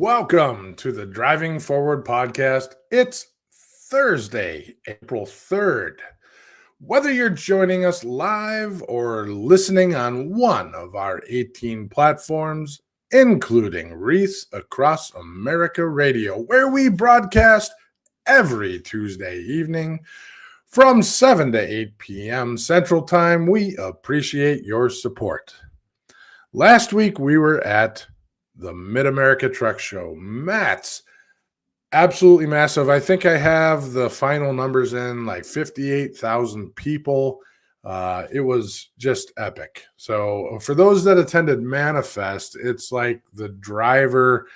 Welcome to the Driving Forward podcast. It's Thursday, April 3rd. Whether you're joining us live or listening on one of our 18 platforms, including Reese Across America Radio, where we broadcast every Tuesday evening from 7 to 8 p.m. Central Time, we appreciate your support. Last week, we were at the Mid-America Truck Show. Matt's absolutely massive. I think I have the final numbers in, like 58,000 people. It was just epic. So for those that attended Manifest, it's like the driver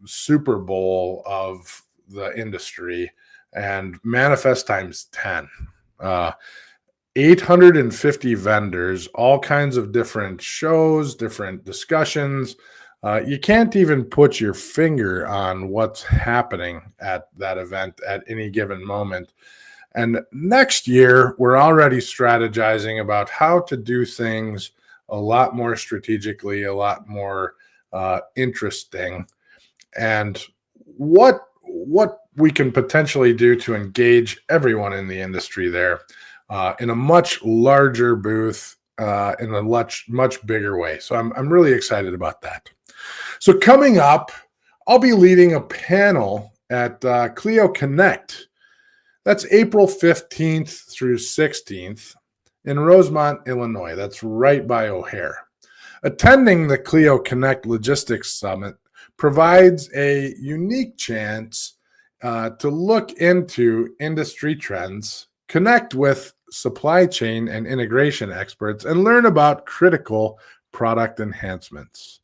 Super Bowl of the industry, and Manifest times 10. 850 vendors, all kinds of different shows, different discussions. You can't even put your finger on what's happening at that event at any given moment. And next year, we're already strategizing about how to do things a lot more strategically, a lot more interesting, and what we can potentially do to engage everyone in the industry there. In a much larger booth, in a much bigger way. So I'm really excited about that. So coming up, I'll be leading a panel at Clio Connect. That's April 15th through 16th in Rosemont, Illinois. That's right by O'Hare. Attending the Clio Connect Logistics Summit provides a unique chance to look into industry trends, connect with supply chain and integration experts, and learn about critical product enhancements.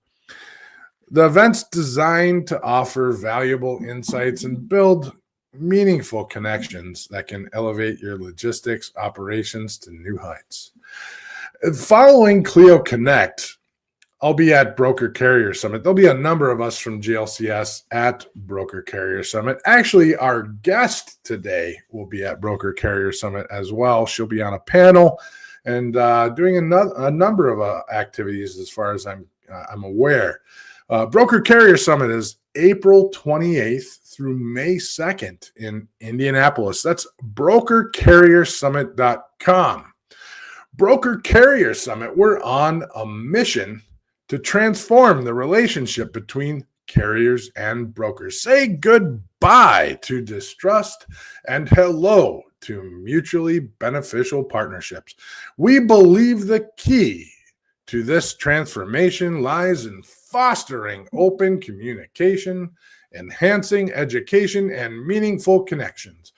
The event's designed to offer valuable insights and build meaningful connections that can elevate your logistics operations to new heights. Following Clio Connect, I'll be at Broker Carrier Summit. There'll be a number of us from GLCS at Broker Carrier Summit. Actually, our guest today will be at Broker Carrier Summit as well. She'll be on a panel and doing a number of activities as far as I'm aware. Broker Carrier Summit is April 28th through May 2nd in Indianapolis. That's brokercarriersummit.com. Broker Carrier Summit, we're on a mission to transform the relationship between carriers and brokers. Say goodbye to distrust and hello to mutually beneficial partnerships. We believe the key to this transformation lies in fostering open communication, enhancing education, and meaningful connections.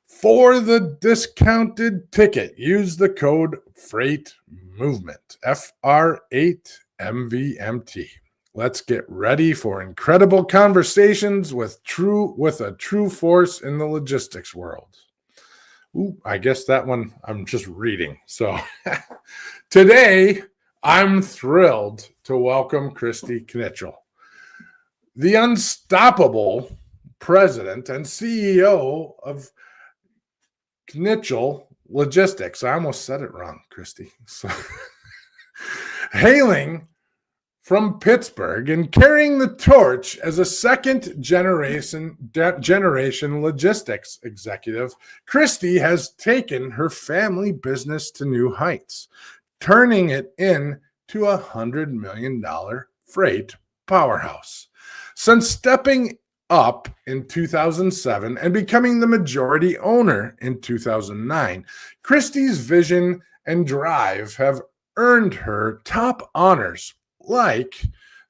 For the discounted ticket, use the code FREIGHT-MOVEMENT, FR8MVMT. Let's get ready for incredible conversations with a true force in the logistics world. Ooh, I guess that one I'm just reading. So today, I'm thrilled to welcome Kristy Knichel, the unstoppable president and CEO of Knichel Logistics. I almost said it wrong, Kristy. So, hailing from Pittsburgh and carrying the torch as a second generation logistics executive, Kristy has taken her family business to new heights, turning it into a $100 million freight powerhouse. Since stepping up in 2007 and becoming the majority owner in 2009, Kristy's vision and drive have earned her top honors like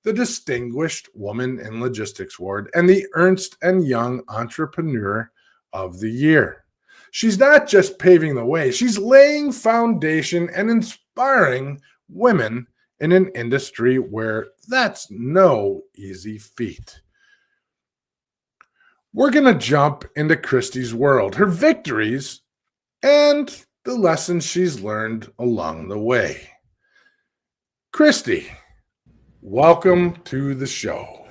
the Distinguished Woman in Logistics Award and the Ernst & Young Entrepreneur of the Year. She's not just paving the way, she's laying foundation and inspiring women in an industry where that's no easy feat. We're going to jump into Kristy's world, her victories, and the lessons she's learned along the way. Kristy, welcome to the show.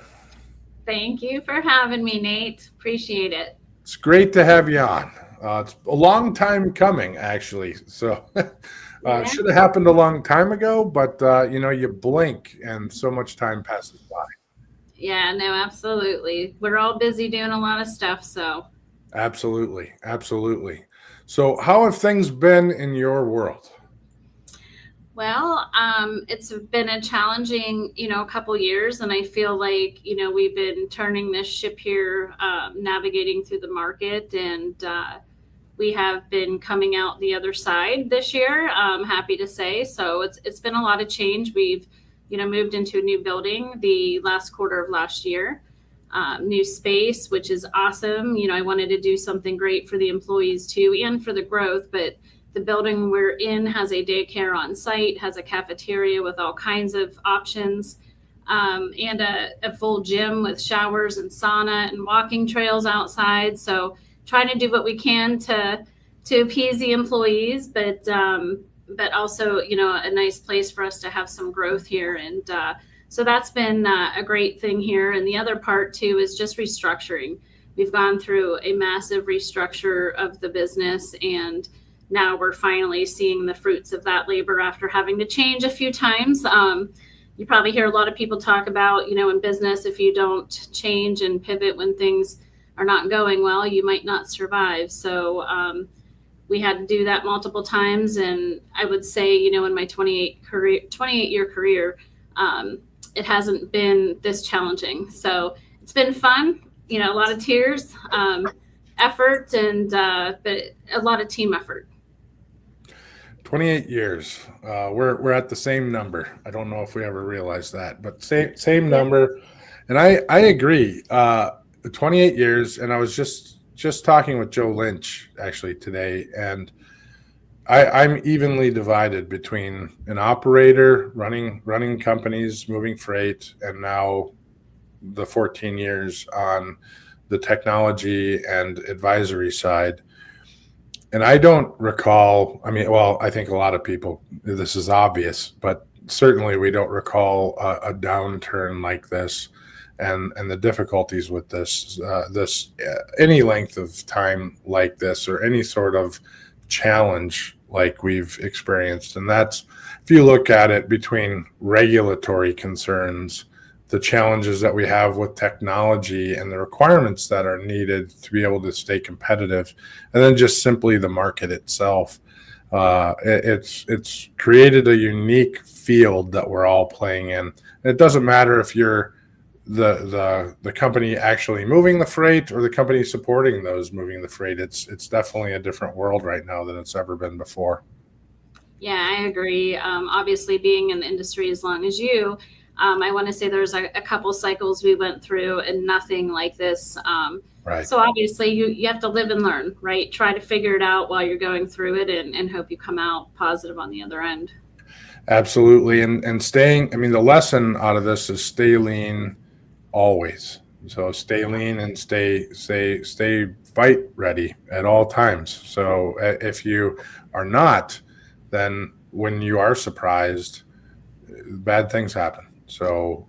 Thank you for having me, Nate. Appreciate it. It's great to have you on. It's a long time coming, actually. So should have happened a long time ago, but you blink and so much time passes by. Yeah, no, absolutely. We're all busy doing a lot of stuff, so. Absolutely. Absolutely. So, how have things been in your world? Well, it's been a challenging, couple years, and I feel like, we've been turning this ship here, navigating through the market, and we have been coming out the other side this year. I'm happy to say. So it's been a lot of change. We've, moved into a new building the last quarter of last year. New space, which is awesome. I wanted to do something great for the employees too, and for the growth, but the building we're in has a daycare on site, has a cafeteria with all kinds of options, and a full gym with showers and sauna and walking trails outside. So trying to do what we can to appease the employees, but also a nice place for us to have some growth here. And so that's been a great thing here. And the other part too is just restructuring. We've gone through a massive restructure of the business, and now we're finally seeing the fruits of that labor after having to change a few times. You probably hear a lot of people talk about, in business, if you don't change and pivot when things are not going well, you might not survive. So we had to do that multiple times. And I would say, in my 28-year career, it hasn't been this challenging. So it's been fun, a lot of tears, effort, and but a lot of team effort. 28 years. We're at the same number. I don't know if we ever realized that, but same Yeah. number. And I agree. 28 years, and I was just talking with Joe Lynch actually today, and I'm evenly divided between an operator running companies, moving freight, and now the 14 years on the technology and advisory side. And I don't recall, I mean, well, I think a lot of people, this is obvious, but certainly we don't recall a downturn like this and the difficulties with any length of time like this, or any sort of challenge like we've experienced. And that's, if you look at it between regulatory concerns, the challenges that we have with technology and the requirements that are needed to be able to stay competitive, and then just simply the market itself. It's created a unique field that we're all playing in. It doesn't matter if you're the company actually moving the freight or the company supporting those moving the freight. It's definitely a different world right now than it's ever been before. Yeah, I agree. Obviously, being in the industry as long as you, I want to say there's a couple cycles we went through, and nothing like this. Right. So obviously, you have to live and learn, right? Try to figure it out while you're going through it, and hope you come out positive on the other end. Absolutely. And staying, I mean, the lesson out of this is stay lean always. So stay lean and stay fight ready at all times. So if you are not, then when you are surprised, bad things happen. So,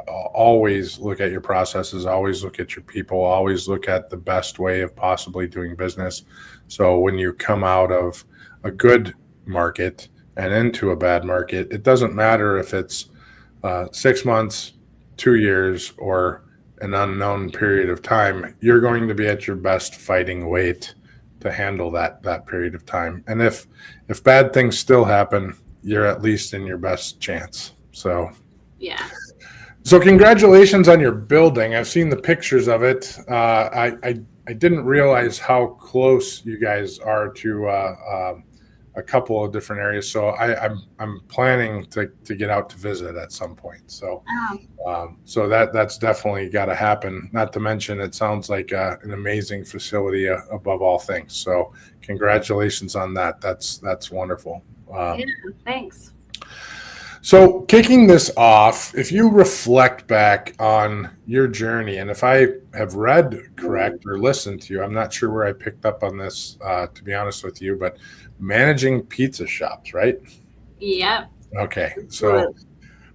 always look at your processes, always look at your people, always look at the best way of possibly doing business. So when you come out of a good market and into a bad market, it doesn't matter if it's 6 months, 2 years, or an unknown period of time, you're going to be at your best fighting weight to handle that period of time. And if bad things still happen, you're at least in your best chance. So Yeah. so congratulations on your building. I've seen the pictures of it. I didn't realize how close you guys are to a couple of different areas. So I'm planning to get out to visit at some point. So so that's definitely got to happen. Not to mention, it sounds like an amazing facility above all things. So congratulations on that. That's wonderful. Yeah. Thanks. So, kicking this off, if you reflect back on your journey, and if I have read correct or listened to you, I'm not sure where I picked up on this, to be honest with you, but managing pizza shops, right? Yep. Okay. So,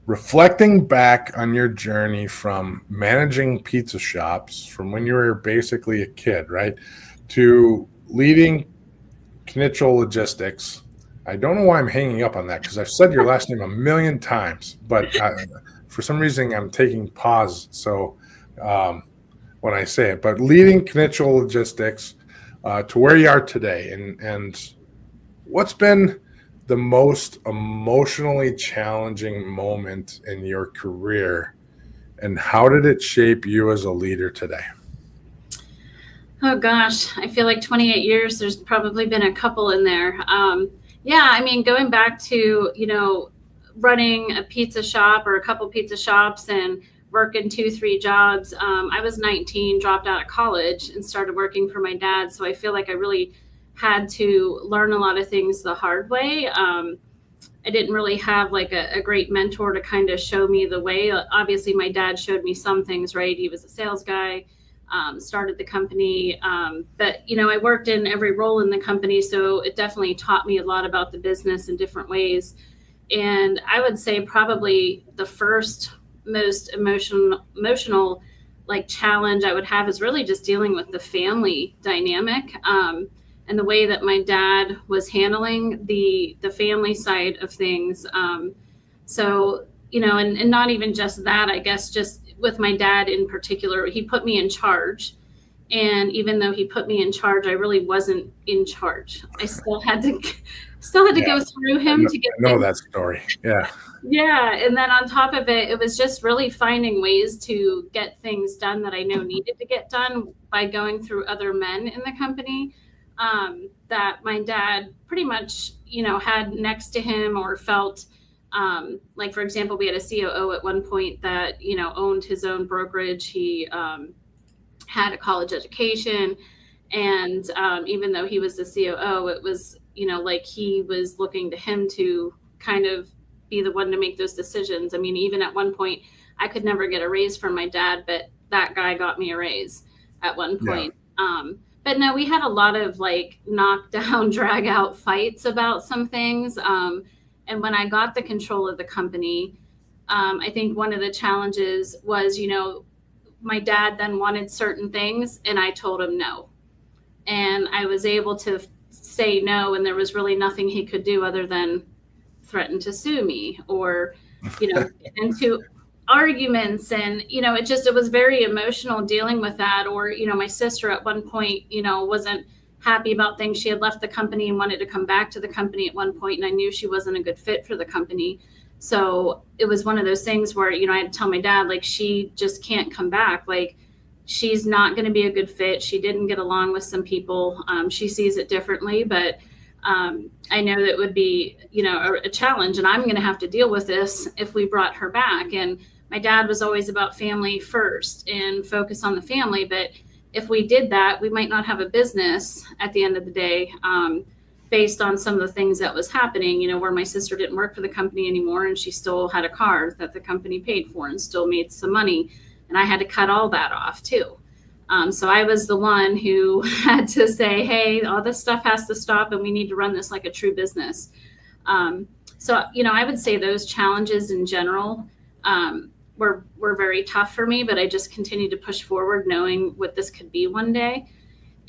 reflecting back on your journey from managing pizza shops from when you were basically a kid, right, to leading Knichel Logistics. I don't know why I'm hanging up on that, because I've said your last name a million times, but for some reason I'm taking pause. So when I say it, but leading Knichel Logistics to where you are today, and what's been the most emotionally challenging moment in your career, and how did it shape you as a leader today? Oh gosh, I feel like 28 years, there's probably been a couple in there. Yeah, I mean, going back to, running a pizza shop or a couple pizza shops and working 2, 3 jobs. I was 19, dropped out of college and started working for my dad. So I feel like I really had to learn a lot of things the hard way. I didn't really have like a great mentor to kind of show me the way. Obviously, my dad showed me some things, right? He was a sales guy, started the company. But, I worked in every role in the company. So it definitely taught me a lot about the business in different ways. And I would say probably the first most emotional like challenge I would have is really just dealing with the family dynamic. And the way that my dad was handling the family side of things. So, and not even just that, I guess, just with my dad in particular, he put me in charge. And even though he put me in charge, I really wasn't in charge. I still had to go through him to get I know things. that story. Yeah. Yeah. And then on top of it, it was just really finding ways to get things done that I know needed to get done by going through other men in the company that my dad pretty much, had next to him or felt like, for example, we had a COO at one point that, owned his own brokerage. He had a college education. And even though he was the COO, it was, like he was looking to him to kind of be the one to make those decisions. I mean, even at one point, I could never get a raise from my dad, but that guy got me a raise at one point. Yeah. But no, we had a lot of like knockdown, drag out fights about some things. And when I got the control of the company, I think one of the challenges was, my dad then wanted certain things and I told him no. And I was able to say no, and there was really nothing he could do other than threaten to sue me or, get into arguments. And, it was very emotional dealing with that. Or, my sister at one point, wasn't happy about things. She had left the company and wanted to come back to the company at one point, and I knew she wasn't a good fit for the company. So it was one of those things where, I had to tell my dad, like, she just can't come back. Like, she's not going to be a good fit. She didn't get along with some people. She sees it differently, but I know that would be, a challenge, and I'm going to have to deal with this if we brought her back. And my dad was always about family first and focus on the family. But if we did that, we might not have a business at the end of the day, based on some of the things that was happening, where my sister didn't work for the company anymore and she still had a car that the company paid for and still made some money. And I had to cut all that off too. So I was the one who had to say, hey, all this stuff has to stop and we need to run this like a true business. So, I would say those challenges in general were very tough for me, but I just continued to push forward knowing what this could be one day.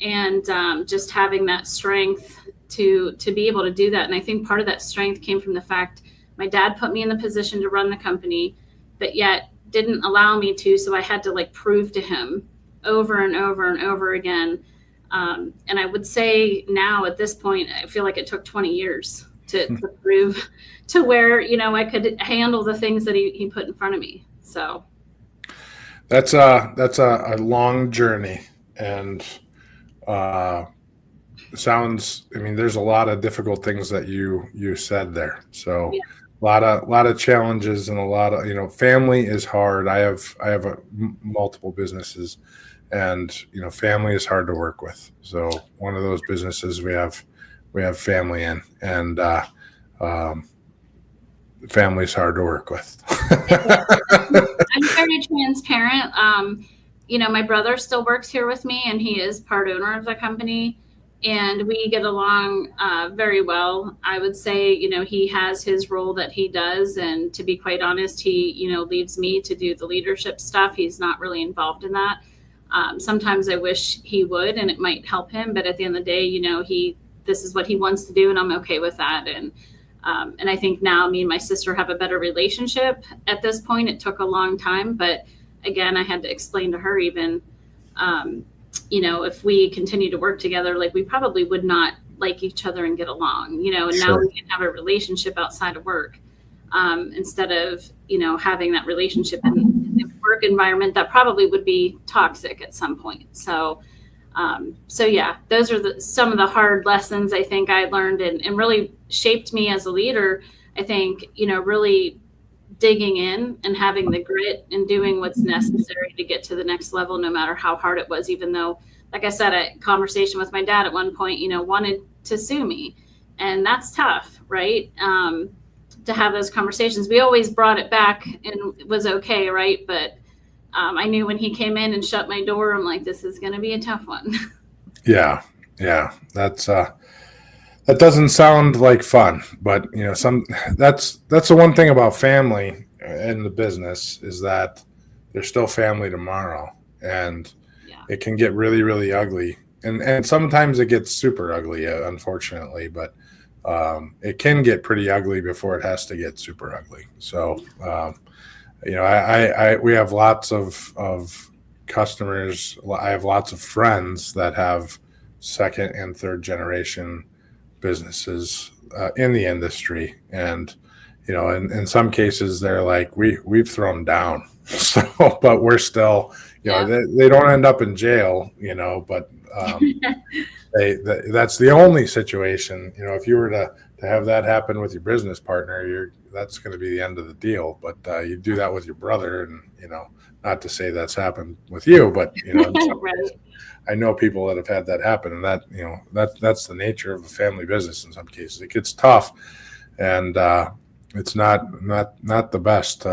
And just having that strength to be able to do that. And I think part of that strength came from the fact my dad put me in the position to run the company, but yet didn't allow me to. So I had to like prove to him over and over and over again. And I would say now at this point, I feel like it took 20 years to prove to where, I could handle the things that he put in front of me. So that's a long journey, and there's a lot of difficult things that you said there. So yeah. A lot of challenges and a lot of, family is hard. I have multiple businesses, and, family is hard to work with. So one of those businesses we have family in, and family is hard to work with. I'm very transparent. My brother still works here with me, and he is part owner of the company, and we get along very well. I would say, he has his role that he does, and to be quite honest, he, leaves me to do the leadership stuff. He's not really involved in that. Sometimes I wish he would, and it might help him, but at the end of the day, this is what he wants to do, and I'm okay with that. And And I think now me and my sister have a better relationship at this point. It took a long time, but again, I had to explain to her even, if we continue to work together, like we probably would not like each other and get along, and now we can have a relationship outside of work, instead of, having that relationship in the work environment that probably would be toxic at some point. So yeah, those are some of the hard lessons I think I learned and really shaped me as a leader. I think, really digging in and having the grit and doing what's necessary to get to the next level, no matter how hard it was, even though, like I said, a conversation with my dad at one point, wanted to sue me. And that's tough, right? To have those conversations. We always brought it back and it was okay, right? But I knew when he came in and shut my door, I'm like, this is going to be a tough one. Yeah. That doesn't sound like fun, but that's the one thing about family in the business is that they're still family tomorrow, and it can get really, really ugly, and sometimes it gets super ugly, unfortunately, but it can get pretty ugly before it has to get super ugly. So we have lots of customers. I have lots of friends that have second and third generation businesses in the industry, and in some cases they're like, we've thrown down, so but we're still, they don't end up in jail, but that's the only situation. If you were to have that happen with your business partner, that's going to be the end of the deal. But you do that with your brother, and not to say that's happened with you, but Right. I know people that have had that happen, and that that's the nature of a family business. In some cases, it gets tough, and it's not the best.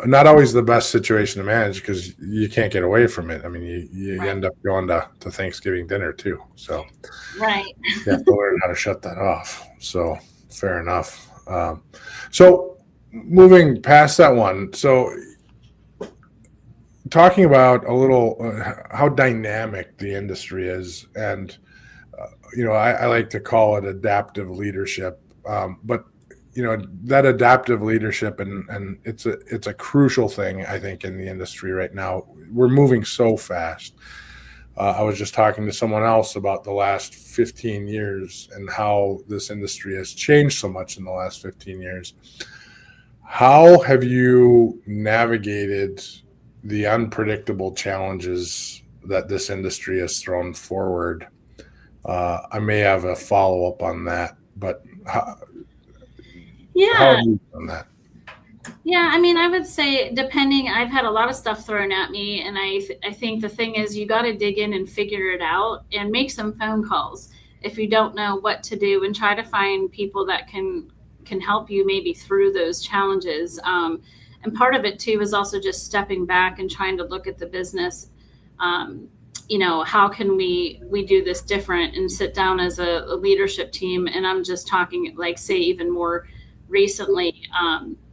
Not always the best situation to manage because you can't get away from it. I mean, you Right. end up going to Thanksgiving dinner too. So Right. you have to learn how to shut that off. So fair enough. So moving past that one, so talking about a little how dynamic the industry is, and I like to call it adaptive leadership, but that adaptive leadership, and it's a crucial thing, I think, in the industry right now. We're moving so fast. I was just talking to someone else about the last 15 years and how this industry has changed so much in the last 15 years. How have you navigated the unpredictable challenges that this industry has thrown forward? I may have a follow-up on that, but how have you done that? Yeah, I mean, I would say depending, I've had a lot of stuff thrown at me, and I think the thing is you got to dig in and figure it out and make some phone calls if you don't know what to do, and try to find people that can help you maybe through those challenges. And part of it too is also just stepping back and trying to look at the business. How can we do this different, and sit down as a leadership team? And I'm just talking, like, say, even more recently,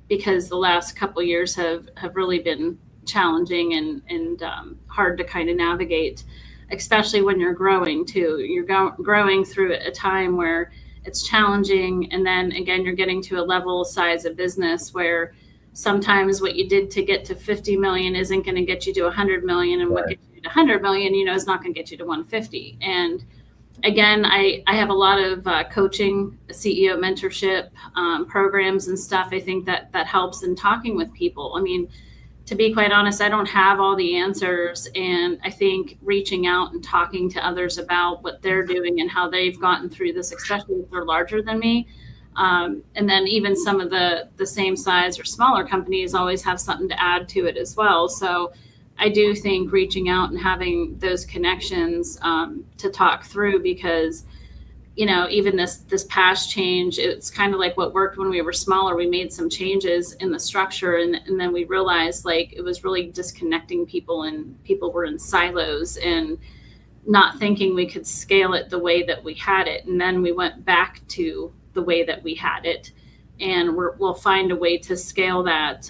because the last couple of years have really been challenging and hard to kind of navigate, especially when you're growing too. You're growing through a time where it's challenging, and then again you're getting to a level size of business where sometimes what you did to get to 50 million isn't going to get you to 100 million, and what gets you to 100 million, is not going to get you to 150. And again, I have a lot of coaching, CEO mentorship programs and stuff. I think that helps in talking with people. I mean, to be quite honest, I don't have all the answers. And I think reaching out and talking to others about what they're doing and how they've gotten through this, especially if they're larger than me. And then even some of the same size or smaller companies always have something to add to it as well. So I do think reaching out and having those connections to talk through, because even this past change, it's kind of like what worked when we were smaller. We made some changes in the structure, and then we realized, like, it was really disconnecting people, and people were in silos and not thinking we could scale it the way that we had it. And then we went back to the way that we had it, and we'll find a way to scale that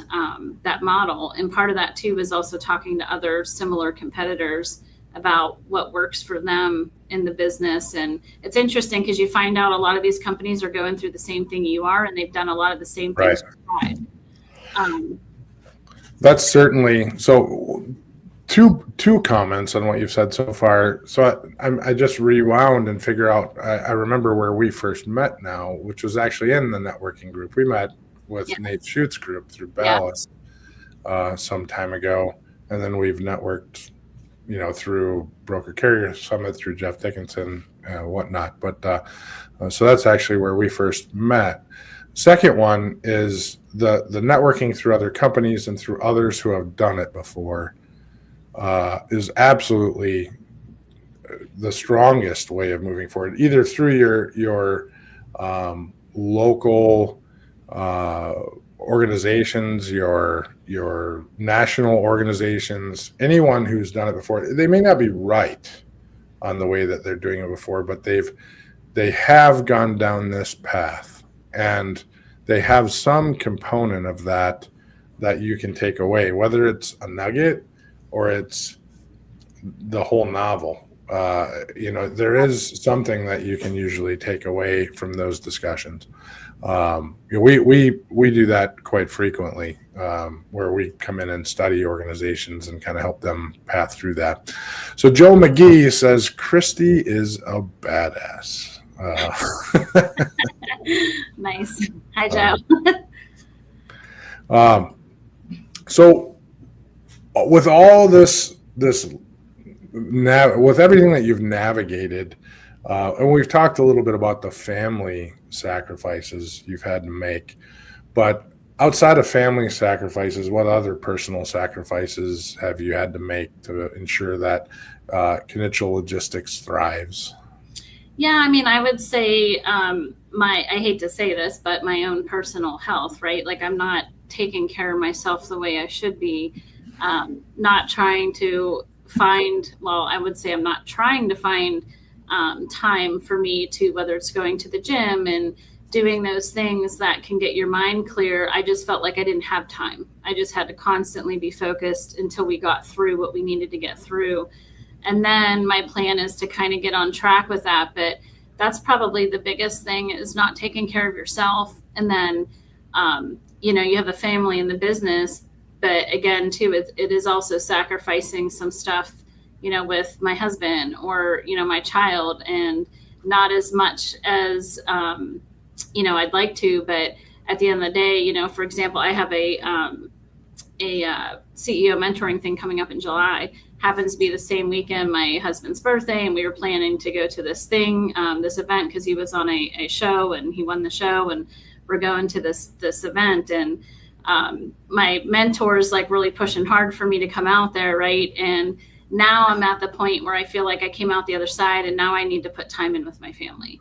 model. And part of that too is also talking to other similar competitors about what works for them in the business. And it's interesting because you find out a lot of these companies are going through the same thing you are, and they've done a lot of the same things Right. you tried. That's certainly so. Two comments on what you've said so far. So I just rewound and figure out. I remember where we first met now, which was actually in the networking group. We met with Nate Schutz's group through Ballas some time ago, and then we've networked, through Broker Carrier Summit, through Jeff Dickinson, whatnot. But so that's actually where we first met. Second one is the networking through other companies and through others who have done it before is absolutely the strongest way of moving forward, either through your local organizations, your national organizations, anyone who's done it before. They may not be right on the way that they're doing it before, but they have gone down this path, and they have some component of that you can take away, whether it's a nugget or it's the whole novel. There is something that you can usually take away from those discussions. We do that quite frequently, where we come in and study organizations and kind of help them path through that. So Joe McGee says Kristy is a badass. Nice. Hi, Joe. So with all this with everything that you've navigated, and we've talked a little bit about the family sacrifices you've had to make, but outside of family sacrifices, what other personal sacrifices have you had to make to ensure that Knichel Logistics thrives? Yeah, I mean, I would say I hate to say this, but my own personal health, right? Like, I'm not taking care of myself the way I should be. Not trying to find, I would say I'm not trying to find time for me to, whether it's going to the gym and doing those things that can get your mind clear. I just felt like I didn't have time. I just had to constantly be focused until we got through what we needed to get through. And then my plan is to kind of get on track with that. But that's probably the biggest thing, is not taking care of yourself. And then, you have a family in the business, but again, too, it is also sacrificing some stuff, with my husband or, my child, and not as much as, I'd like to. But at the end of the day, for example, I have a CEO mentoring thing coming up in July. Happens to be the same weekend my husband's birthday, and we were planning to go to this thing, this event, because he was on a show and he won the show, and we're going to this event. And my mentor is like really pushing hard for me to come out there, right? And now I'm at the point where I feel like I came out the other side, and now I need to put time in with my family.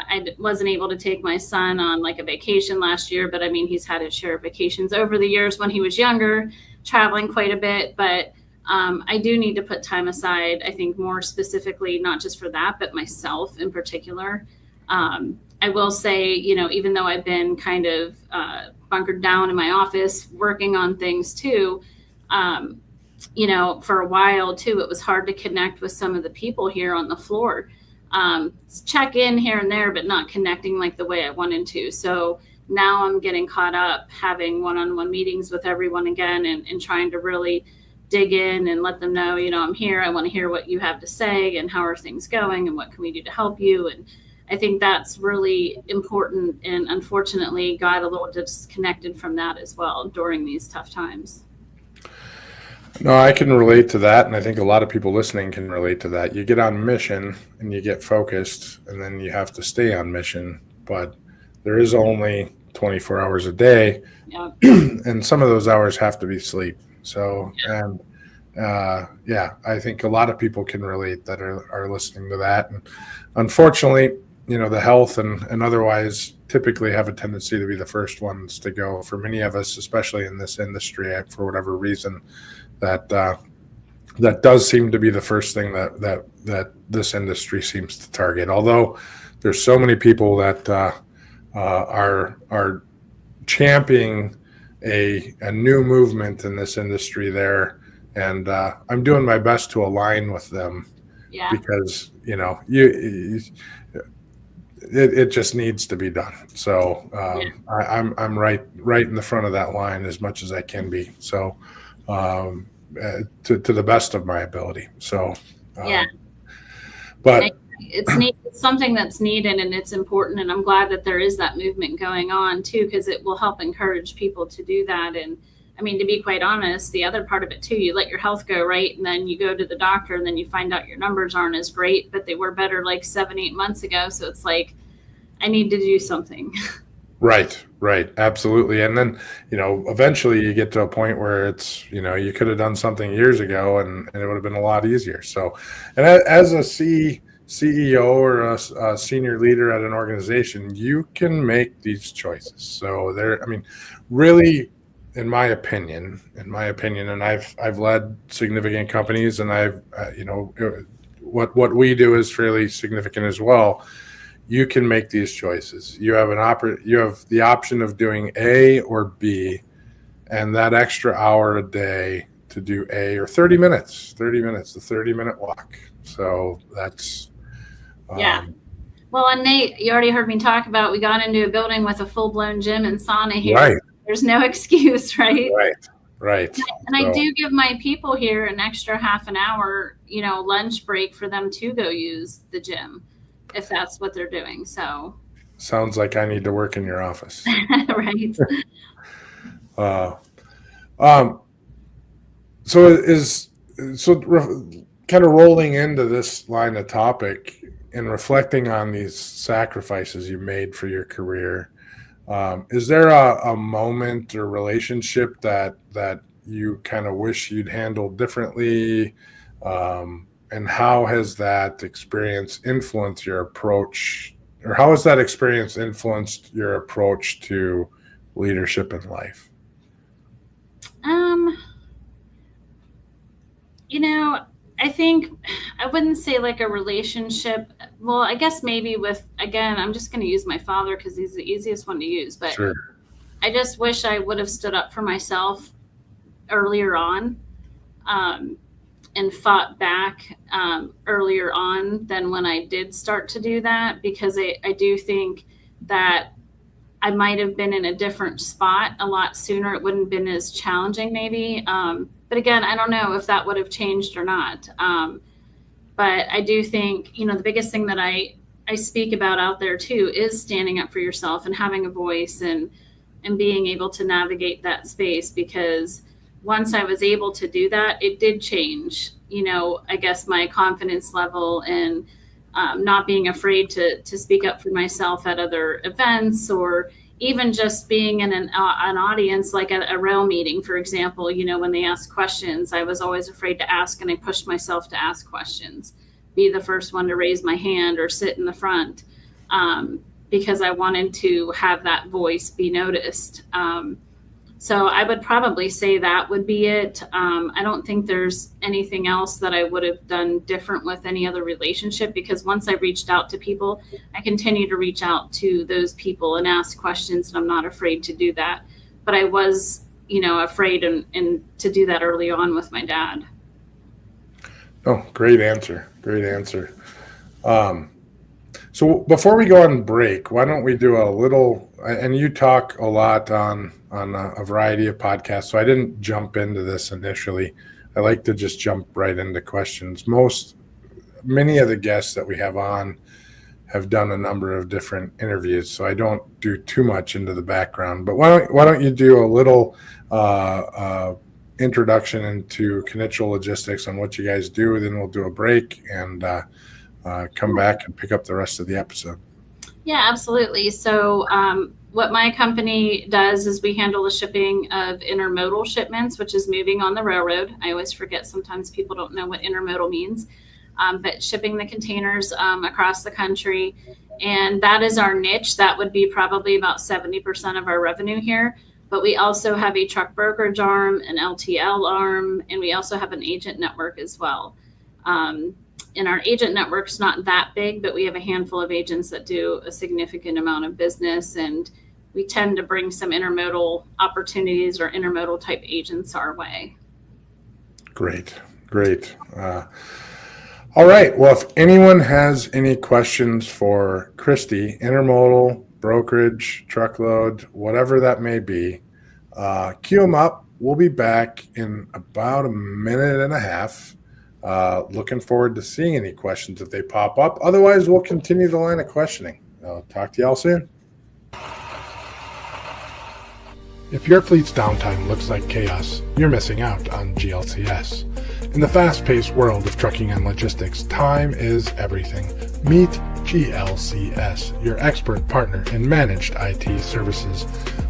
I wasn't able to take my son on like a vacation last year, but I mean, he's had his share of vacations over the years when he was younger, traveling quite a bit. But I do need to put time aside, I think, more specifically, not just for that, but myself in particular. I will say, even though I've been kind of bunkered down in my office working on things too, for a while too, it was hard to connect with some of the people here on the floor. Check in here and there, but not connecting like the way I wanted to. So now I'm getting caught up having one-on-one meetings with everyone again, and trying to really dig in and let them know, I'm here. I want to hear what you have to say, and how are things going, and what can we do to help you. And I think that's really important. And unfortunately, got a little disconnected from that as well during these tough times. No, I can relate to that. And I think a lot of people listening can relate to that. You get on mission and you get focused, and then you have to stay on mission. But there is only 24 hours a day. Yep. And some of those hours have to be sleep. So, and I think a lot of people can relate that are listening to that. And unfortunately, the health and otherwise typically have a tendency to be the first ones to go for many of us, especially in this industry, for whatever reason. That does seem to be the first thing that this industry seems to target. Although there's so many people that are championing a new movement in this industry there, and I'm doing my best to align with them. Yeah. Because it just needs to be done. So I'm right in the front of that line as much as I can be. So to the best of my ability. So but it's something that's needed and it's important, and I'm glad that there is that movement going on too, because it will help encourage people to do that. And I mean, to be quite honest, the other part of it too, you let your health go, right? And then you go to the doctor and then you find out your numbers aren't as great, but they were better like 7-8 months ago. So it's like, I need to do something. Right. Absolutely. And then, eventually you get to a point where it's, you could have done something years ago and it would have been a lot easier. So, and as a CEO or a senior leader at an organization, you can make these choices. So really, in my opinion, and I've led significant companies, and I've, what we do is fairly significant as well. You can make these choices. You have the option of doing A or B, and that extra hour a day to do A, or 30 minutes, the 30-minute walk. So that's Well, and Nate, you already heard me talk about, we got into a building with a full-blown gym and sauna here. Right. There's no excuse, right? Right. And I do give my people here an extra half an hour, lunch break for them to go use the gym, if that's what they're doing. So sounds like I need to work in your office. Right. So kind of rolling into this line of topic and reflecting on these sacrifices you made for your career, is there a moment or relationship that you kind of wish you'd handled differently? And how has that experience influenced your approach, or how has that experience influenced your approach to leadership in life? I think I wouldn't say like a relationship. Well, I guess maybe I'm just going to use my father because he's the easiest one to use, but Sure. I just wish I would have stood up for myself earlier on, and fought back earlier on than when I did start to do that, because I do think that I might have been in a different spot a lot sooner. It wouldn't have been as challenging maybe. But again, I don't know if that would have changed or not. But I do think, the biggest thing that I speak about out there too is standing up for yourself and having a voice and being able to navigate that space, because once I was able to do that, it did change, I guess my confidence level and not being afraid to speak up for myself at other events, or even just being in an audience, like a rail meeting, for example. When they ask questions, I was always afraid to ask, and I pushed myself to ask questions, be the first one to raise my hand or sit in the front, because I wanted to have that voice be noticed. So I would probably say that would be it. I don't think there's anything else that I would have done different with any other relationship, because once I reached out to people, I continue to reach out to those people and ask questions, and I'm not afraid to do that. But I was, afraid and to do that early on with my dad. Oh, great answer. So before we go on break, why don't we do a little, and you talk a lot on a variety of podcasts, so I didn't jump into this initially. I like to just jump right into questions. Many of the guests that we have on have done a number of different interviews, so I don't do too much into the background. But why don't you do a little introduction into Knichel Logistics on what you guys do, then we'll do a break and come back and pick up the rest of the episode. Yeah, absolutely. So what my company does is we handle the shipping of intermodal shipments, which is moving on the railroad. I always forget, sometimes people don't know what intermodal means, but shipping the containers across the country. And that is our niche. That would be probably about 70% of our revenue here. But we also have a truck brokerage arm, an LTL arm, and we also have an agent network as well. And our agent network's not that big, but we have a handful of agents that do a significant amount of business, and we tend to bring some intermodal opportunities or intermodal type agents our way. Great. All right. Well, if anyone has any questions for Kristy, intermodal, brokerage, truckload, whatever that may be, queue them up. We'll be back in about a minute and a half. Looking forward to seeing any questions if they pop up. Otherwise, we'll continue the line of questioning. I'll talk to y'all soon. If your fleet's downtime looks like chaos, you're missing out on GLCS. In the fast-paced world of trucking and logistics, time is everything. Meet GLCS, your expert partner in managed IT services.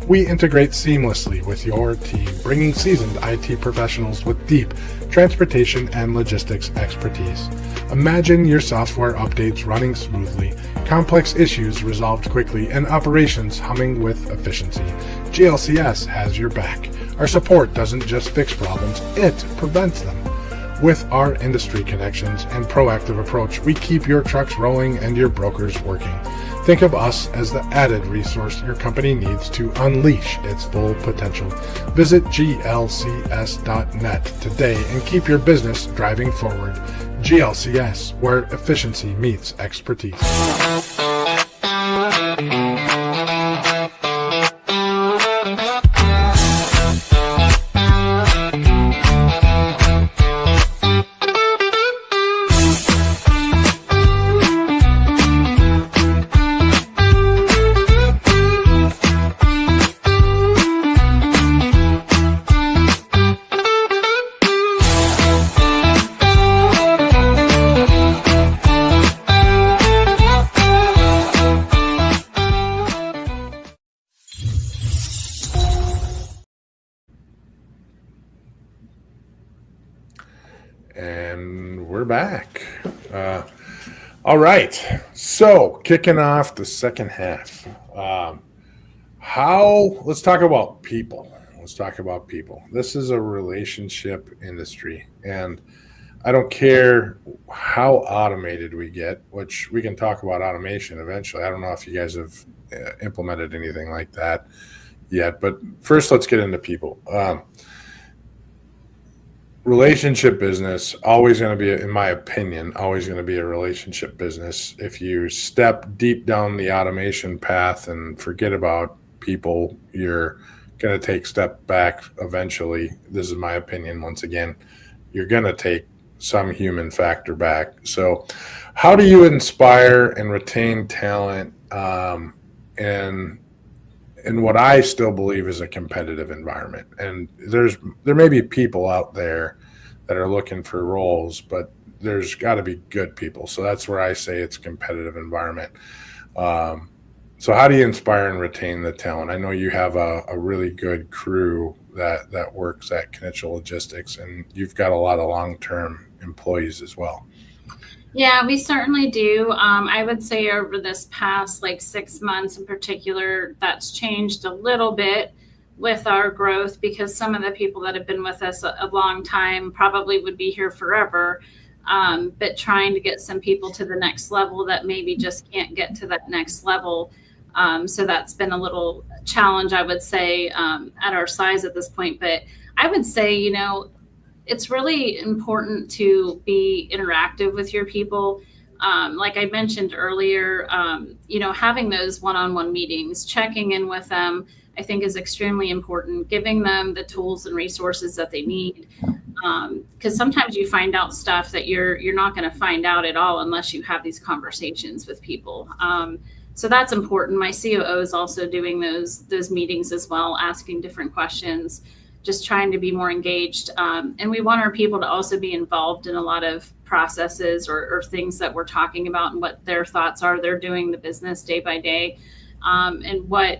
We integrate seamlessly with your team, bringing seasoned IT professionals with deep transportation and logistics expertise. Imagine your software updates running smoothly, complex issues resolved quickly, and operations humming with efficiency. GLCS has your back. Our support doesn't just fix problems, it prevents them. With our industry connections and proactive approach, we keep your trucks rolling and your brokers working. Think of us as the added resource your company needs to unleash its full potential. Visit glcs.net today and keep your business driving forward. GLCS, where efficiency meets expertise. And we're back. All right. So kicking off the second half. Let's talk about people. This is a relationship industry. And I don't care how automated we get, which we can talk about automation eventually. I don't know if you guys have implemented anything like that yet, but first let's get into people. Relationship business, always going to be, in my opinion, always going to be a relationship business. If you step deep down the automation path and forget about people, you're going to take step back eventually. This is my opinion. Once again, you're going to take some human factor back. So how do you inspire and retain talent in what I still believe is a competitive environment? And there may be people out there that are looking for roles, but there's got to be good people. So that's where I say it's a competitive environment. So how do you inspire and retain the talent? I know you have a really good crew that works at Knichel Logistics, and you've got a lot of long-term employees as well. Yeah, we certainly do. I would say over this past 6 months in particular, that's changed a little bit with our growth, because some of the people that have been with us a long time probably would be here forever. But trying to get some people to the next level that maybe just can't get to that next level. So that's been a little challenge, I would say, at our size at this point. But I would say, it's really important to be interactive with your people. Like I mentioned earlier, having those one-on-one meetings, checking in with them, I think is extremely important, giving them the tools and resources that they need. Because sometimes you find out stuff that you're not going to find out at all unless you have these conversations with people. So that's important. My COO is also doing those meetings as well, asking different questions, just trying to be more engaged. And we want our people to also be involved in a lot of processes or things that we're talking about and what their thoughts are. They're doing the business day by day. And what,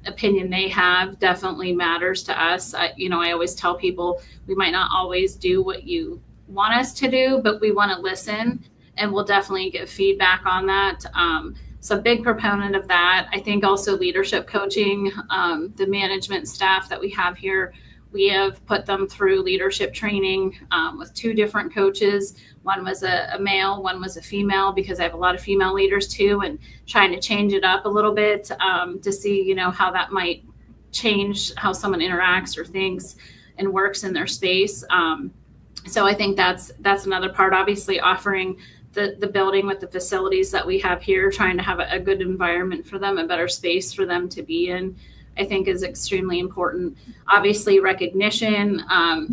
opinion they have definitely matters to us. I always tell people we might not always do what you want us to do, but we want to listen, and we'll definitely give feedback on that. So big proponent of that. I think also leadership coaching, the management staff that we have here, we have put them through leadership training with 2 different coaches. One was a male, one was a female, because I have a lot of female leaders too, and trying to change it up a little bit to see, how that might change how someone interacts or thinks and works in their space. So I think that's another part. Obviously, offering the building with the facilities that we have here, trying to have a good environment for them, a better space for them to be in, I think is extremely important. Obviously, recognition.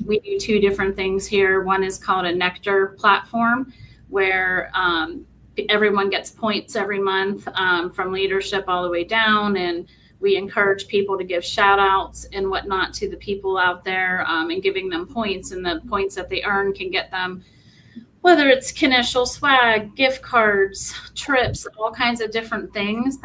We do two different things here. One is called a Nectar platform, where everyone gets points every month, from leadership all the way down, and we encourage people to give shout outs and whatnot to the people out there, and giving them points, and the points that they earn can get them, whether it's Knichel swag, gift cards, trips, all kinds of different things.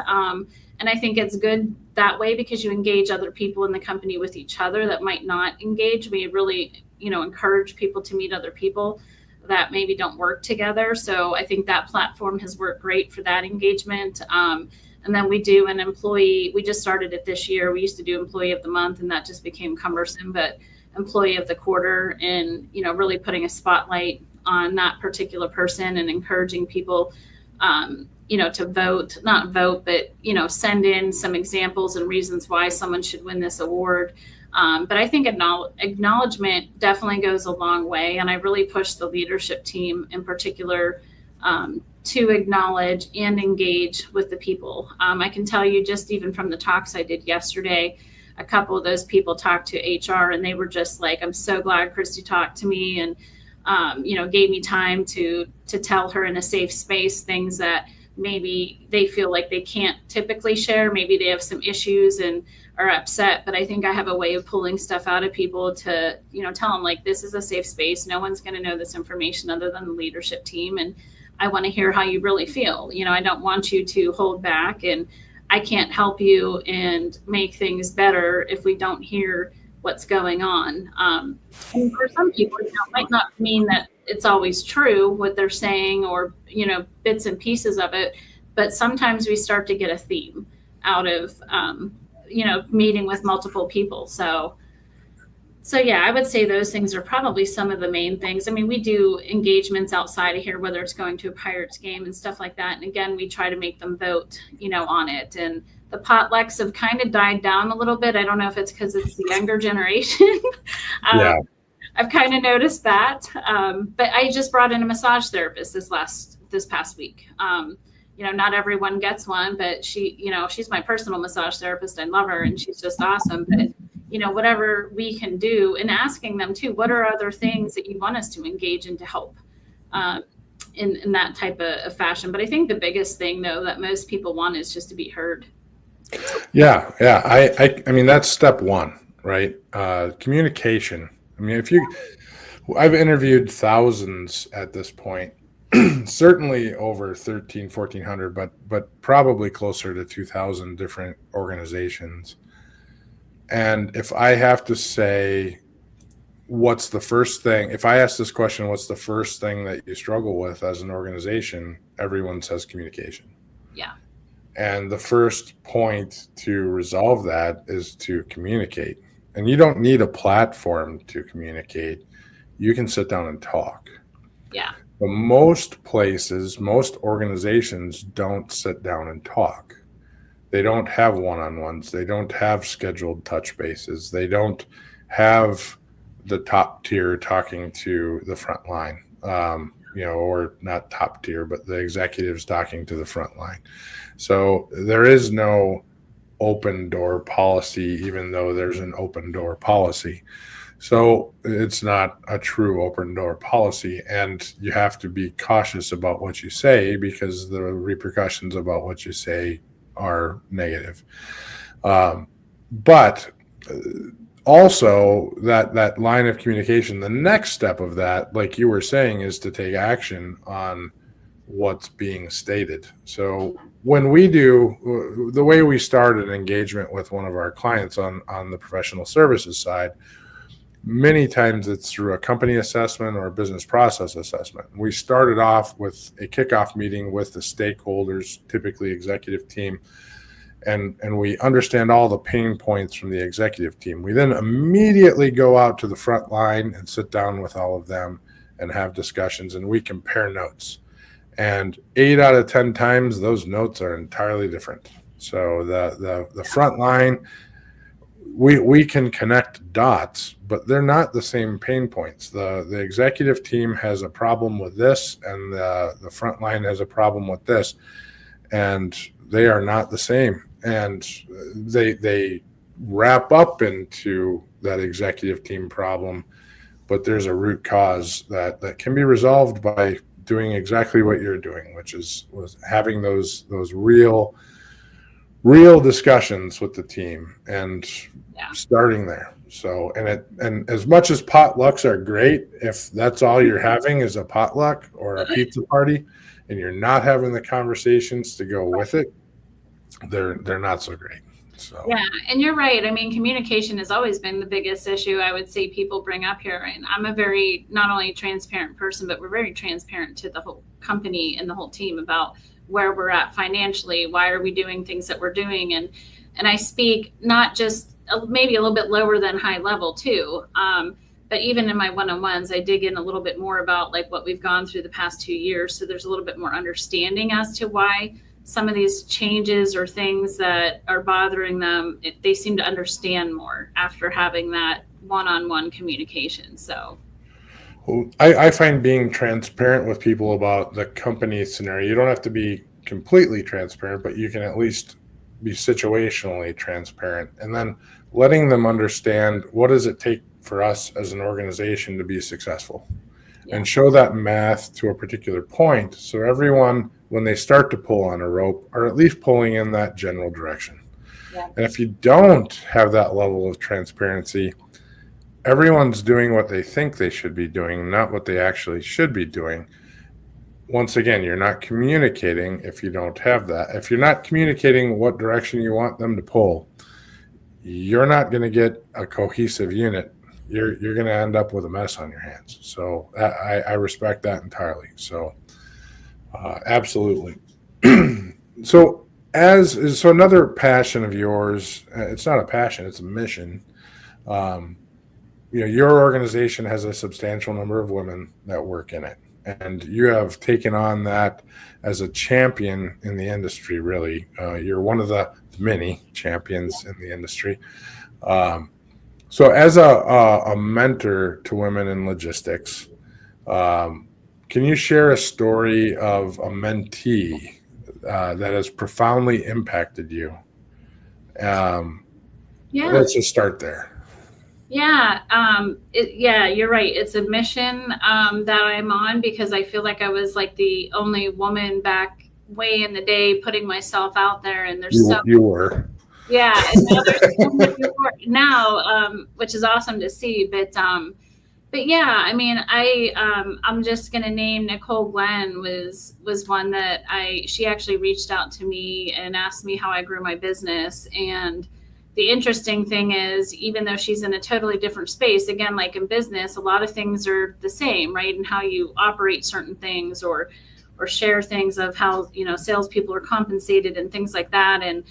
And I think it's good that way because you engage other people in the company with each other that might not engage. We really, encourage people to meet other people that maybe don't work together. So I think that platform has worked great for that engagement. And then we do an employee, we just started it this year. We used to do employee of the month, and that just became cumbersome, but employee of the quarter, and, really putting a spotlight on that particular person and encouraging people, to not vote, but, send in some examples and reasons why someone should win this award. But I think acknowledgement definitely goes a long way. And I really push the leadership team in particular, to acknowledge and engage with the people. I can tell you, just even from the talks I did yesterday, a couple of those people talked to HR, and they were just like, I'm so glad Kristy talked to me, and gave me time to tell her in a safe space things that maybe they feel like they can't typically share. Maybe they have some issues and are upset, but I think I have a way of pulling stuff out of people to, tell them, like, this is a safe space. No one's going to know this information other than the leadership team. And I want to hear how you really feel. I don't want you to hold back, and I can't help you and make things better if we don't hear what's going on. And for some people, it might not mean that it's always true what they're saying, or, bits and pieces of it, but sometimes we start to get a theme out of, meeting with multiple people. So yeah, I would say those things are probably some of the main things. I mean, we do engagements outside of here, whether it's going to a Pirates game and stuff like that. And again, we try to make them vote, on it. And the potlucks have kind of died down a little bit. I don't know if it's because it's the younger generation. Yeah. I've kind of noticed that. But I just brought in a massage therapist this past week. Not everyone gets one, but she's my personal massage therapist. I love her, and she's just awesome. But whatever we can do, and asking them too, what are other things that you want us to engage in to help, in that type of fashion. But I think the biggest thing, though, that most people want is just to be heard. Yeah. I mean, that's step one, right? Communication. I mean, I've interviewed thousands at this point, certainly over 1,400, but probably closer to 2,000 different organizations. And if I have to say, what's the first thing, if I ask this question, what's the first thing that you struggle with as an organization? Everyone says communication. Yeah. And the first point to resolve that is to communicate. And you don't need a platform to communicate. You can sit down and talk. Yeah. But most places, most organizations don't sit down and talk. They don't have one-on-ones. They don't have scheduled touch bases. They don't have the top tier talking to the front line, or not top tier, but the executives talking to the front line. So there is no open door policy, even though there's an open door policy. So it's not a true open door policy, and you have to be cautious about what you say, because the repercussions about what you say are negative. But also that line of communication, the next step of that, like you were saying, is to take action on what's being stated. So when we do, the way we start an engagement with one of our clients on the professional services side, many times it's through a company assessment or a business process assessment. We started off with a kickoff meeting with the stakeholders, typically executive team, and we understand all the pain points from the executive team. We then immediately go out to the front line and sit down with all of them and have discussions, and we compare notes. And 8 out of 10 times, those notes are entirely different. So the front line, we can connect dots, but they're not the same pain points. The executive team has a problem with this, and the front line has a problem with this, and they are not the same. And they wrap up into that executive team problem, but there's a root cause that can be resolved by doing exactly what you're doing, which was having those real discussions with the team and starting there. So, and as much as potlucks are great, if that's all you're having is a potluck or a pizza party, and you're not having the conversations to go with it, they're not so great. So yeah, and you're right. I mean, communication has always been the biggest issue I would say people bring up here. And I'm a very not only transparent person, but we're very transparent to the whole company and the whole team about where we're at financially. Why are we doing things that we're doing? And I speak not just maybe a little bit lower than high level too. But even in my one-on-ones, I dig in a little bit more about like what we've gone through the past 2 years. So there's a little bit more understanding as to why some of these changes or things that are bothering them, they seem to understand more after having that one-on-one communication. So I find being transparent with people about the company scenario, you don't have to be completely transparent, but you can at least be situationally transparent, and then letting them understand what does it take for us as an organization to be successful, and show that math to a particular point. So everyone, when they start to pull on a rope, are at least pulling in that general direction. Yeah. And if you don't have that level of transparency, everyone's doing what they think they should be doing, not what they actually should be doing. Once again, you're not communicating if you don't have that. If you're not communicating what direction you want them to pull, you're not going to get a cohesive unit. You're going to end up with a mess on your hands. So I respect that entirely. So absolutely. So another passion of yours, it's not a passion, it's a mission. Your organization has a substantial number of women that work in it, and you have taken on that as a champion in the industry. Really, you're one of the many champions in the industry. So as a mentor to women in logistics, can you share a story of a mentee that has profoundly impacted you? Let's just start there. Yeah, you're right. It's a mission that I'm on because I feel like I was like the only woman back way in the day putting myself out there, and there's you were. Yeah, and now there's so many more now, which is awesome to see. But yeah, I mean, I'm just gonna name Nicole Glenn was one that she actually reached out to me and asked me how I grew my business. And the interesting thing is, even though she's in a totally different space, again, like in business, a lot of things are the same, right? And how you operate certain things or share things of how, salespeople are compensated and things like that. And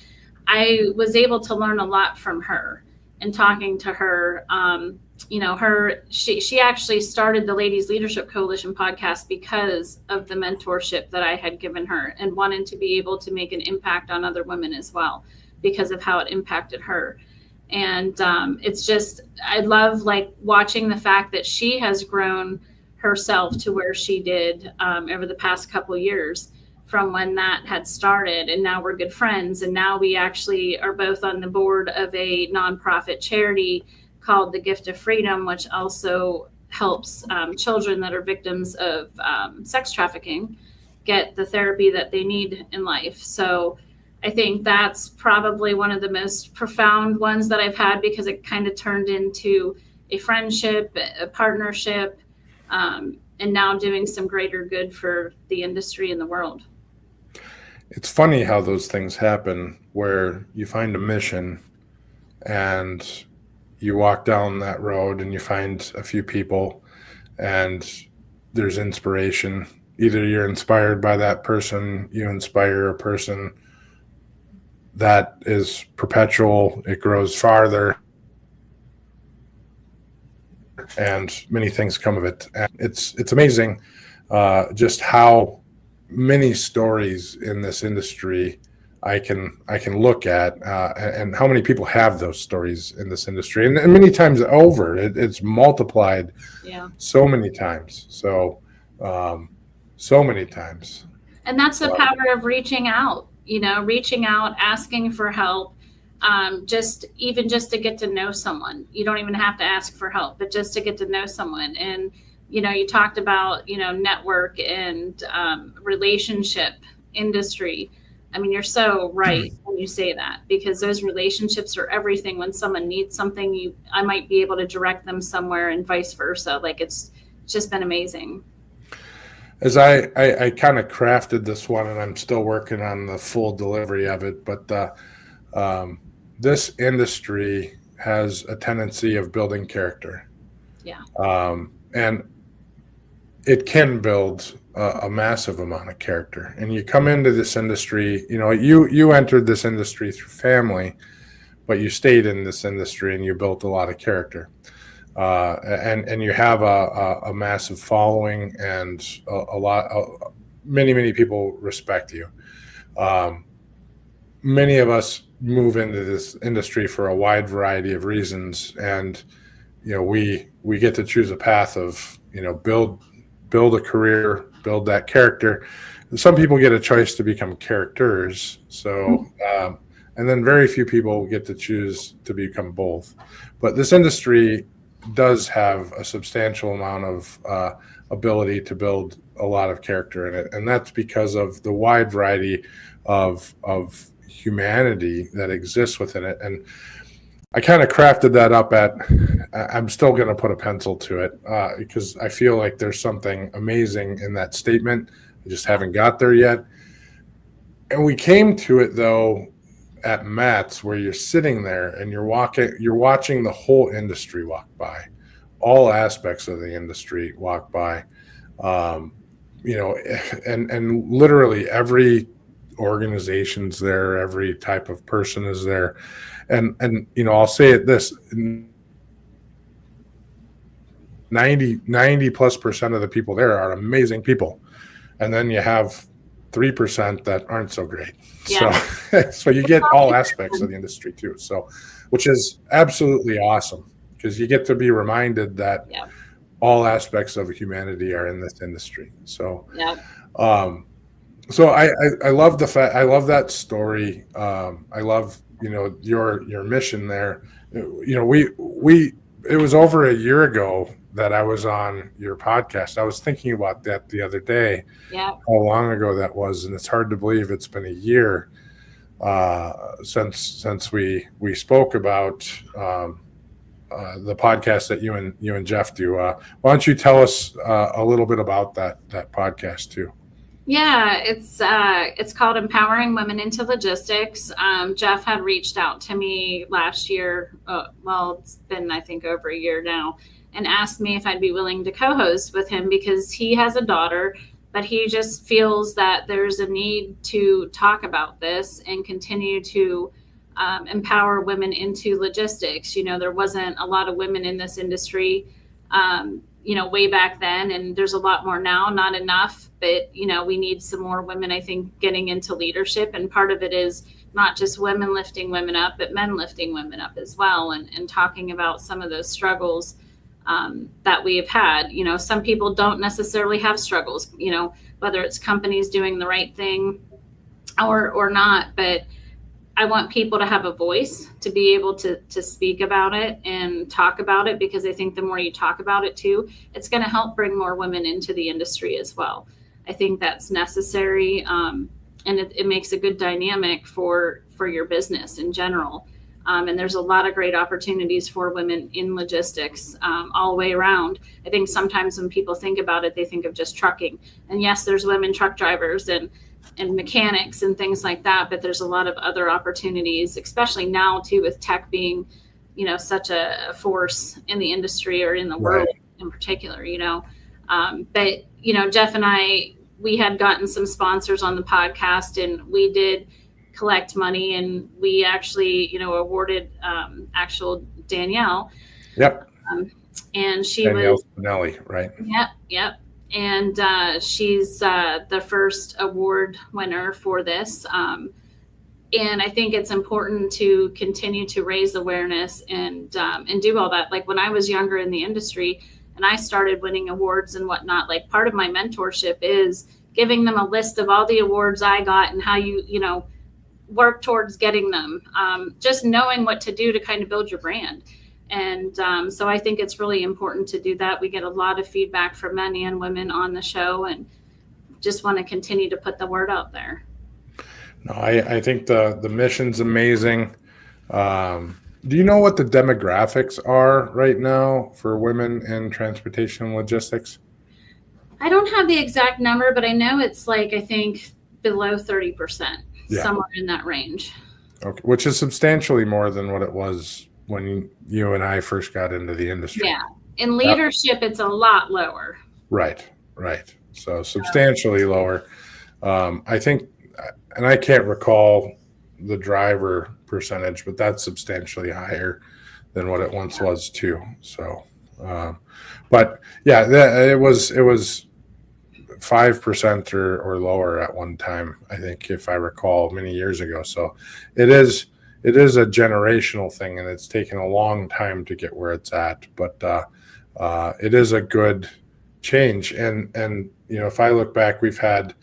I was able to learn a lot from her and talking to her. She actually started the Ladies Leadership Coalition podcast because of the mentorship that I had given her and wanted to be able to make an impact on other women as well because of how it impacted her. And it's just, I love like watching the fact that she has grown herself to where she did over the past couple years from when that had started. And now we're good friends. And now we actually are both on the board of a nonprofit charity called The Gift of Freedom, which also helps children that are victims of sex trafficking get the therapy that they need in life. So I think that's probably one of the most profound ones that I've had because it kind of turned into a friendship, a partnership, and now doing some greater good for the industry and the world. It's funny how those things happen where you find a mission and you walk down that road and you find a few people and there's inspiration. Either you're inspired by that person, you inspire a person that is perpetual, it grows farther, and many things come of it. And it's amazing just how many stories in this industry I can look at, and how many people have those stories in this industry, and many times over, it's multiplied so many times. So so many times. And that's the power of reaching out, asking for help, just to get to know someone. You don't even have to ask for help, but just to get to know someone. And, you talked about, network and relationship industry. I mean, you're so right when you say that, because those relationships are everything. When someone needs something, I might be able to direct them somewhere, and vice versa. Like, it's just been amazing. As I kind of crafted this one, and I'm still working on the full delivery of it, but this industry has a tendency of building character. Yeah. And it can build a massive amount of character. And you come into this industry, you entered this industry through family, but you stayed in this industry and you built a lot of character. And you have a massive following, and many people respect you. Many of us move into this industry for a wide variety of reasons, and we get to choose a path of build a career, build that character. Some people get a choice to become characters, so and then very few people get to choose to become both. But this industry does have a substantial amount of ability to build a lot of character in it, and that's because of the wide variety of humanity that exists within it. And I kind of crafted that up I'm still going to put a pencil to it because I feel like there's something amazing in that statement. I just haven't got there yet. And we came to it though at Matt's, where you're sitting there and you're watching the whole industry walk by, all aspects of the industry walk by, and literally every organization's there, every type of person is there. And I'll say it this, 90+% of the people there are amazing people. And then you have 3% that aren't so great. Yeah. So you get all aspects of the industry too. So, which is absolutely awesome, because you get to be reminded that all aspects of humanity are in this industry. So, so I love the fact, I love that story. I love, your mission there. It was over a year ago that I was on your podcast. I was thinking about that the other day, how long ago that was. And it's hard to believe it's been a year since we spoke about the podcast that you and Jeff do. Why don't you tell us a little bit about that podcast too? Yeah, it's called Empowering Women into Logistics. Jeff had reached out to me last year. It's been, I think, over a year now, and asked me if I'd be willing to co-host with him, because he has a daughter, but he just feels that there's a need to talk about this and continue to empower women into logistics. There wasn't a lot of women in this industry, way back then, and there's a lot more now, not enough, but, we need some more women, I think, getting into leadership. And part of it is not just women lifting women up, but men lifting women up as well, and talking about some of those struggles that we have had. Some people don't necessarily have struggles, whether it's companies doing the right thing or not, but I want people to have a voice, to be able to speak about it and talk about it, because I think the more you talk about it too, it's going to help bring more women into the industry as well. I think that's necessary, and it makes a good dynamic for your business in general. And there's a lot of great opportunities for women in logistics all the way around. I think sometimes when people think about it, they think of just trucking. And yes, there's women truck drivers and mechanics and things like that, but there's a lot of other opportunities, especially now too, with tech being, such a force in the industry, or in the world in particular, but, Jeff and I, we had gotten some sponsors on the podcast, and we did collect money, and we actually, awarded actual Danielle. Yep. And she Danielle Spinelli, right? Yep. And she's the first award winner for this. And I think it's important to continue to raise awareness and do all that. Like when I was younger in the industry and I started winning awards and whatnot, like part of my mentorship is giving them a list of all the awards I got and how you know, work towards getting them. Just knowing what to do to kind of build your brand. And so I think it's really important to do that. We get a lot of feedback from men and women on the show, and just want to continue to put the word out there. No, I think the mission's amazing. Do you know what the demographics are right now for women in transportation and logistics? I don't have the exact number, but I know it's like, I think below 30%, somewhere in that range. Okay, which is substantially more than what it was when you and I first got into the industry. Yeah. In leadership, it's a lot lower. Right. So substantially lower. I think, and I can't recall the driver percentage, but that's substantially higher than what it once was too. So, but yeah, it was 5% or lower at one time, I think, if I recall, many years ago. So it is a generational thing, and it's taken a long time to get where it's at, but it is a good change. And you know, if I look back, we've had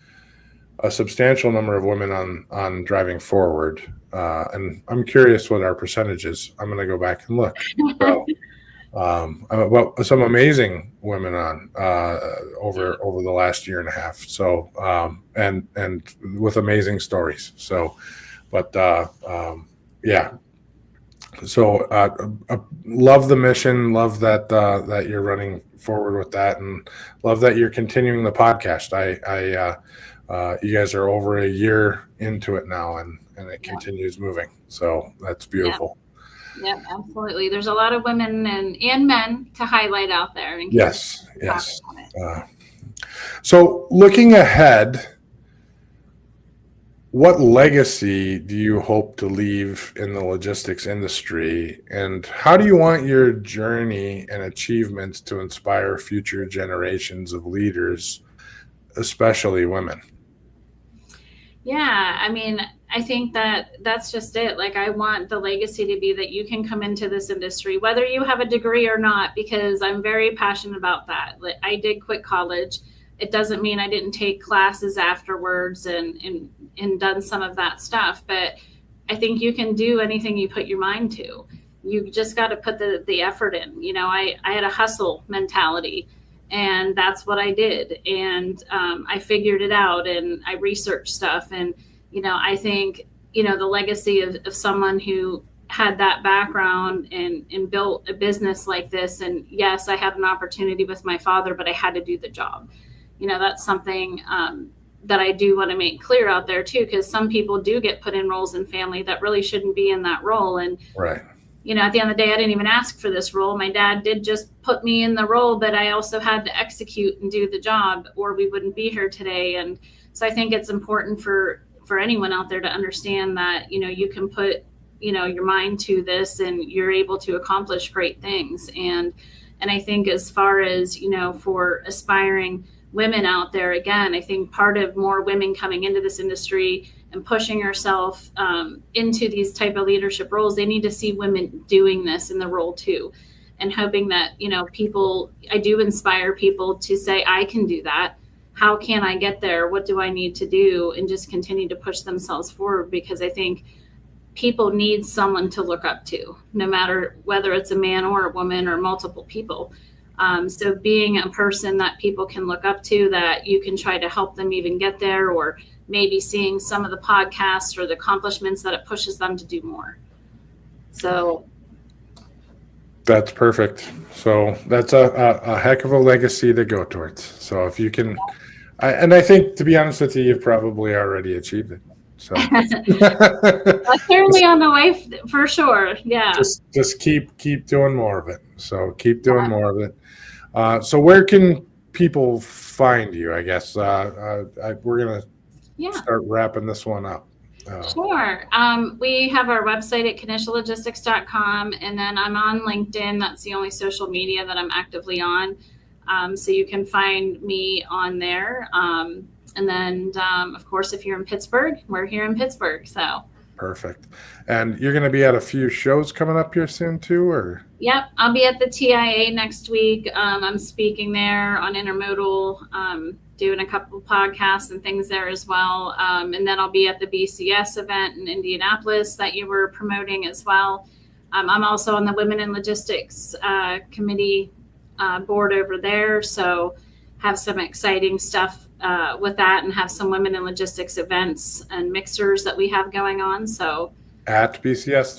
a substantial number of women on driving forward, and I'm curious what our percentage is. I'm going to go back and look. So, well, some amazing women on over the last year and a half. So and with amazing stories. So, but yeah. So love the mission. Love that you're running forward with that, and love that you're continuing the podcast. You guys are over a year into it now, and it continues moving. So that's beautiful. Yeah, absolutely. There's a lot of women and men to highlight out there. Yes. So looking ahead, what legacy do you hope to leave in the logistics industry, and how do you want your journey and achievements to inspire future generations of leaders, especially women? Yeah, I mean, I think that's just it. Like, I want the legacy to be that you can come into this industry, whether you have a degree or not, because I'm very passionate about that. Like, I did quit college. It doesn't mean I didn't take classes afterwards and done some of that stuff, but I think you can do anything you put your mind to. You just got to put the effort in. You know, I had a hustle mentality, and that's what I did. And I figured it out, and I researched stuff. And, you know, I think, you know, the legacy of someone who had that background and built a business like this. And yes, I had an opportunity with my father, but I had to do the job. You know, that's something that I do want to make clear out there too, because some people do get put in roles in family that really shouldn't be in that role. And, you know, at the end of the day, I didn't even ask for this role. My dad did just put me in the role, but I also had to execute and do the job, or we wouldn't be here today. And so I think it's important for anyone out there to understand that, you know, you can put, you know, your mind to this and you're able to accomplish great things. And I think as far as, you know, for aspiring women out there, again, I think part of more women coming into this industry and pushing yourself into these type of leadership roles, they need to see women doing this in the role too, and hoping that, you know, I do inspire people to say, I can do that. How can I get there? What do I need to do? And just continue to push themselves forward, because I think people need someone to look up to, no matter whether it's a man or a woman or multiple people. So being a person that people can look up to, that you can try to help them even get there, or maybe seeing some of the podcasts or the accomplishments that it pushes them to do more. So that's perfect. So that's a heck of a legacy to go towards. So if you can, I think, to be honest with you, you've probably already achieved it. So certainly on the way for sure. Yeah. Just keep doing more of it. So keep doing more of it. So where can people find you? I guess we're gonna start wrapping this one up. Sure. We have our website at KnichelLogistics.com, and then I'm on LinkedIn. That's the only social media that I'm actively on. So you can find me on there. And then, of course, if you're in Pittsburgh, we're here in Pittsburgh. So Perfect. And you're going to be at a few shows coming up here soon too, or? Yep, I'll be at the TIA next week. I'm speaking there on intermodal, doing a couple of podcasts and things there as well. And then I'll be at the BCS event in Indianapolis that you were promoting as well. I'm also on the Women in Logistics committee board over there. So have some exciting stuff with that, and have some Women in Logistics events and mixers that we have going on. So At BCS,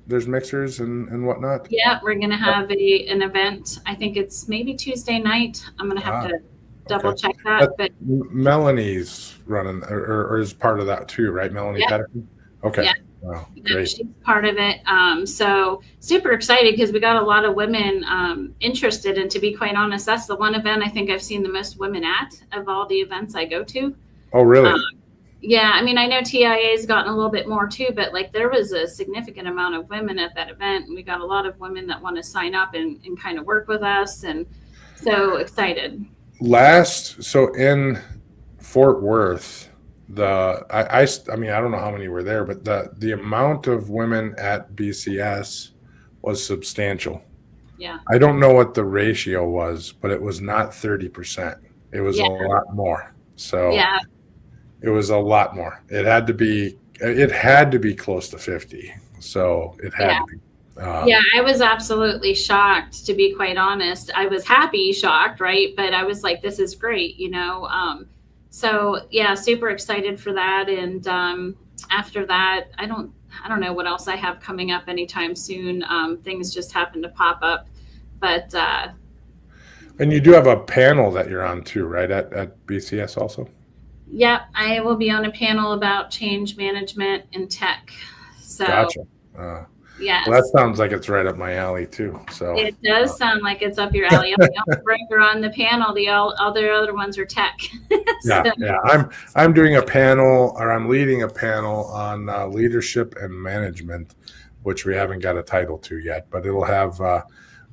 there's mixers and whatnot. yeah, we're going to have an event. I think it's maybe Tuesday night. I'm going to have to double check that. But Melanie's running or is part of that too, right? Melanie Patterson? Okay. Yeah. Wow, great. She's part of it. So super excited because we got a lot of women interested. And to be quite honest, that's the one event I think I've seen the most women at of all the events I go to. Oh, really? Yeah, I mean, I know TIA has gotten a little bit more too, but like there was a significant amount of women at that event, and we got a lot of women that want to sign up and kind of work with us, and so excited. So in Fort Worth, I mean, I don't know how many were there, but the amount of women at BCS was substantial. Yeah. I don't know what the ratio was, but it was not 30%. It was a lot more. So yeah. It was a lot more. It had to be close to 50. So it had to be. Yeah, I was absolutely shocked, to be quite honest. I was shocked, right? But I was like, this is great, you know? So yeah, super excited for that. And after that, I don't know what else I have coming up anytime soon. Things just happen to pop up, but. And you do have a panel that you're on too, right? At BCS also? Yep, I will be on a panel about change management in tech. So, gotcha. Yes. Well, that sounds like it's right up my alley too. So it does sound like it's up your alley. I'm the only broker on the panel. All the other ones are tech. So. Yeah. I'm doing a panel, or I'm leading a panel on leadership and management, which we haven't got a title to yet, but it'll have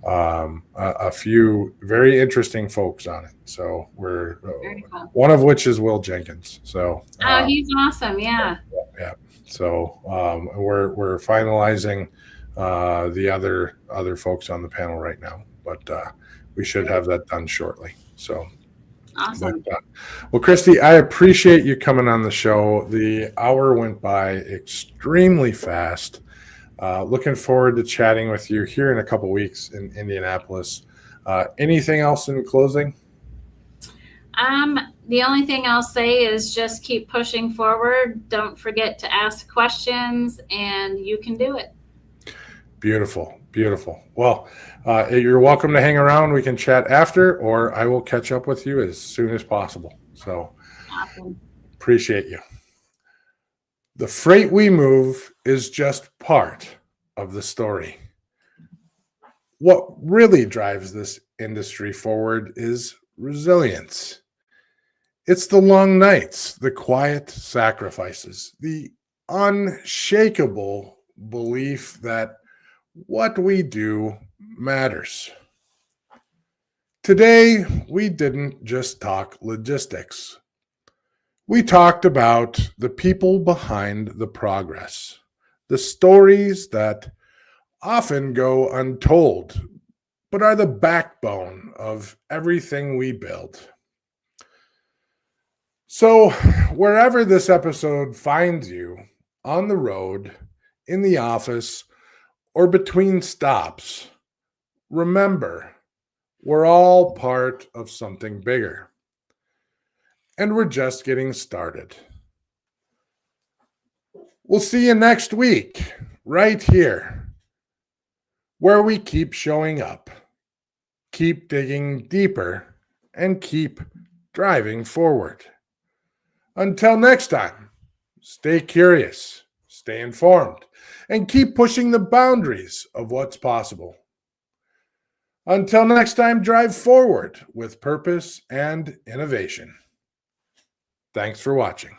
a few very interesting folks on it. So we're cool. One of which is Will Jenkins. So he's awesome. Yeah. Yeah. So we're finalizing the other folks on the panel right now, but we should have that done shortly. So awesome. Well, Kristy, I appreciate you coming on the show. The hour went by extremely fast. Looking forward to chatting with you here in a couple weeks in Indianapolis. Anything else in closing? The only thing I'll say is just keep pushing forward. Don't forget to ask questions, and you can do it. Beautiful. Beautiful. Well, you're welcome to hang around. We can chat after, or I will catch up with you as soon as possible. So awesome. Appreciate you. The freight we move is just part of the story. What really drives this industry forward is resilience. It's the long nights, the quiet sacrifices, the unshakable belief that what we do matters. Today, we didn't just talk logistics. We talked about the people behind the progress, the stories that often go untold, but are the backbone of everything we build. So, wherever this episode finds you, on the road, in the office, or between stops, remember, we're all part of something bigger. And we're just getting started. We'll see you next week, right here, where we keep showing up, keep digging deeper, and keep driving forward. Until next time, stay curious, stay informed, and keep pushing the boundaries of what's possible. Until next time, drive forward with purpose and innovation. Thanks for watching.